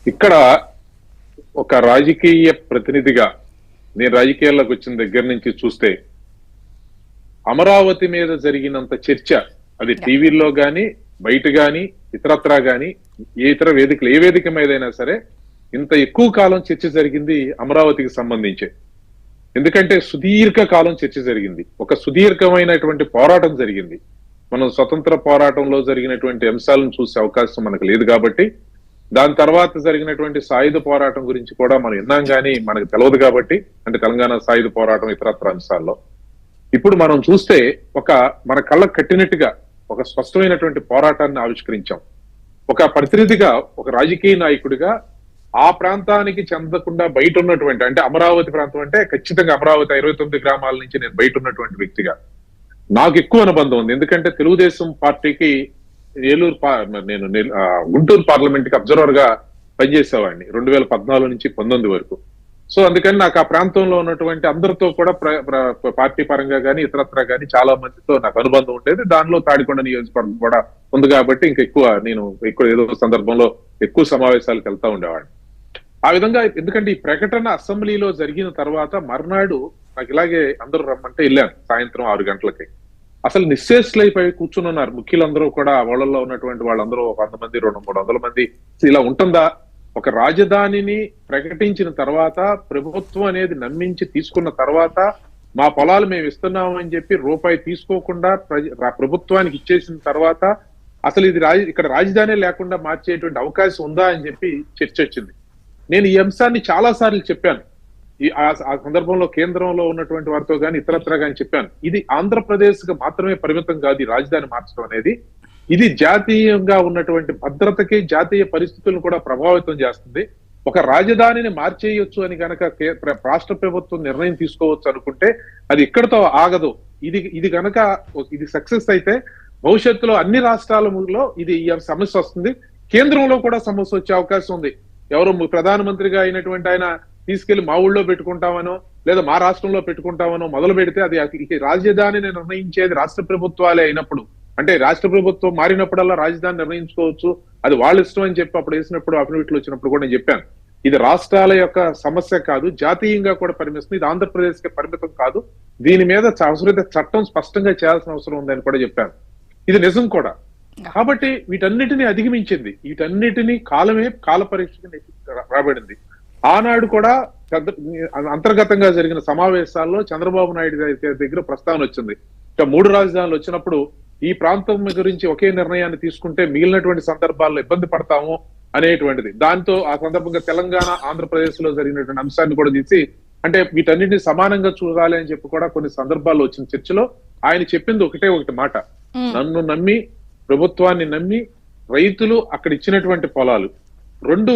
ఇక్కడ ఒక రాజకీయ ప్రతినిధిగా నేను రాజకీయాల్లోకి వచ్చిన దగ్గర నుంచి చూస్తే అమరావతి మీద జరిగినంత చర్చ అది టీవీల్లో గాని బయట గాని ఇతరత్రా గాని ఏ ఇతర వేదికలు ఏ వేదిక మీదైనా సరే ఇంత ఎక్కువ కాలం చర్చ జరిగింది అమరావతికి సంబంధించి. ఎందుకంటే సుదీర్ఘ కాలం చర్చ జరిగింది, ఒక సుదీర్ఘమైనటువంటి పోరాటం జరిగింది. మనం స్వతంత్ర పోరాటంలో జరిగినటువంటి అంశాలను చూసే అవకాశం మనకు లేదు కాబట్టి దాని తర్వాత జరిగినటువంటి సాయుధ పోరాటం గురించి కూడా మనం విన్నాం కానీ మనకు తెలియదు కాబట్టి, అంటే తెలంగాణ సాయుధ పోరాటం ఇతరత్ర అంశాల్లో ఇప్పుడు మనం చూస్తే మన కళ్ళకు కట్టినట్టుగా ఒక స్పష్టమైనటువంటి పోరాటాన్ని ఆవిష్కరించాం. ఒక ప్రతినిధిగా ఒక రాజకీయ నాయకుడిగా ఆ ప్రాంతానికి చెందకుండా బయట ఉన్నటువంటి, అంటే అమరావతి ప్రాంతం అంటే ఖచ్చితంగా అమరావతి 29 గ్రామాల నుంచి నేను బయట ఉన్నటువంటి వ్యక్తిగా నాకు ఎక్కువ అనుబంధం ఉంది. ఎందుకంటే తెలుగుదేశం పార్టీకి నేను గుంటూరు పార్లమెంట్ కి అబ్జర్వర్ గా పనిచేసేవాడిని 2014 నుంచి 19 వరకు. సో అందుకని నాకు ఆ ప్రాంతంలో ఉన్నటువంటి అందరితో కూడా పార్టీ పరంగా కానీ ఇతరత్ర కానీ చాలా మందితో నాకు అనుబంధం ఉండేది. దానిలో తాడికొండ నియోజకవర్గం కూడా ఉంది కాబట్టి నేను ఏదో సందర్భంలో ఎక్కువ సమావేశాలకు వెళ్తా ఉండేవాడిని. ఆ విధంగా ఎందుకంటే ఈ ప్రకటన అసెంబ్లీలో జరిగిన తర్వాత మర్నాడు నాకు ఇలాగే అందరూ రమ్మంటే వెళ్ళాను సాయంత్రం 6 గంటలకి. అసలు నిశ్చేష్లైపోయి కూర్చుని ఉన్నారు ముఖ్యులందరూ కూడా. వాళ్ళల్లో ఉన్నటువంటి వాళ్ళందరూ 100 మంది 200-300 మంది. ఇలా ఉంటుందా? ఒక రాజధానిని ప్రకటించిన తర్వాత ప్రభుత్వం అనేది నమ్మించి తీసుకున్న తర్వాత మా పొలాలు మేము ఇస్తున్నామని చెప్పి రూపాయి తీసుకోకుండా ప్రభుత్వానికి ఇచ్చేసిన తర్వాత అసలు ఇది ఇక్కడ రాజధాని లేకుండా మార్చేటువంటి అవకాశం ఉందా అని చెప్పి చర్చ వచ్చింది. నేను ఈ అంశాన్ని చాలా సార్లు చెప్పాను. ఆ సందర్భంలో కేంద్రంలో ఉన్నటువంటి వారితో కానీ ఇతరత్ర కానీ చెప్పాను. ఇది ఆంధ్రప్రదేశ్ కు మాత్రమే పరిమితం కాదు ఈ రాజధాని మార్చడం అనేది. ఇది జాతీయంగా ఉన్నటువంటి భద్రతకి జాతీయ పరిస్థితులను కూడా ప్రభావితం చేస్తుంది. ఒక రాజధానిని మార్చేయొచ్చు అని కనుక రాష్ట్ర ప్రభుత్వం నిర్ణయం తీసుకోవచ్చు అనుకుంటే అది ఇక్కడతో ఆగదు. ఇది కనుక ఇది సక్సెస్ అయితే భవిష్యత్తులో అన్ని రాష్ట్రాలలో ఈ సమస్య వస్తుంది. కేంద్రంలో కూడా సమస్య వచ్చే అవకాశం ఉంది. ఎవరు ప్రధానమంత్రిగా అయినటువంటి ఆయన తీసుకెళ్లి మా ఊళ్ళో పెట్టుకుంటామనో లేదా మా రాష్ట్రంలో పెట్టుకుంటామనో మొదలు పెడితే అది రాజధానిని నిర్ణయించేది రాష్ట్ర ప్రభుత్వాలే అయినప్పుడు, అంటే రాష్ట్ర ప్రభుత్వం మారినప్పుడల్లా రాజధాని నిర్ణయించుకోవచ్చు, అది వాళ్ళ ఇష్టం అని చెప్పి అప్పుడు వేసినప్పుడు అఫిడవిట్లు వచ్చినప్పుడు కూడా నేను చెప్పాను. ఇది రాష్ట్రాల యొక్క సమస్య కాదు, జాతీయంగా కూడా పరిమిస్తుంది. ఇది ఆంధ్రప్రదేశ్ కి పరిమితం కాదు. దీని మీద అవసరమైతే చట్టం స్పష్టంగా చేయాల్సిన అవసరం ఉందని కూడా చెప్పాను. ఇది నిజం కూడా. కాబట్టి వీటన్నిటిని అధిగమించింది. వీటన్నిటినీ కాల పరీక్షకి రాబడింది. ఆనాడు కూడా అంతర్గతంగా జరిగిన సమావేశాల్లో చంద్రబాబు నాయుడు దగ్గర ప్రస్తావన వచ్చింది. ఇక 3 రాజధానులు వచ్చినప్పుడు ఈ ప్రాంతం గురించి ఒకే నిర్ణయాన్ని తీసుకుంటే మిగిలినటువంటి సందర్భాల్లో ఇబ్బంది పడతాము అనేటువంటిది. దాంతో ఆ సందర్భంగా తెలంగాణ ఆంధ్రప్రదేశ్ లో జరిగినటువంటి అంశాన్ని కూడా తీసి, అంటే వీటన్నిటిని సమానంగా చూడాలి అని చెప్పి కూడా కొన్ని సందర్భాల్లో వచ్చిన చర్చలో ఆయన చెప్పింది ఒకటి మాట, నన్ను నమ్మి ప్రభుత్వాన్ని నమ్మి రైతులు అక్కడ ఇచ్చినటువంటి పొలాలు 2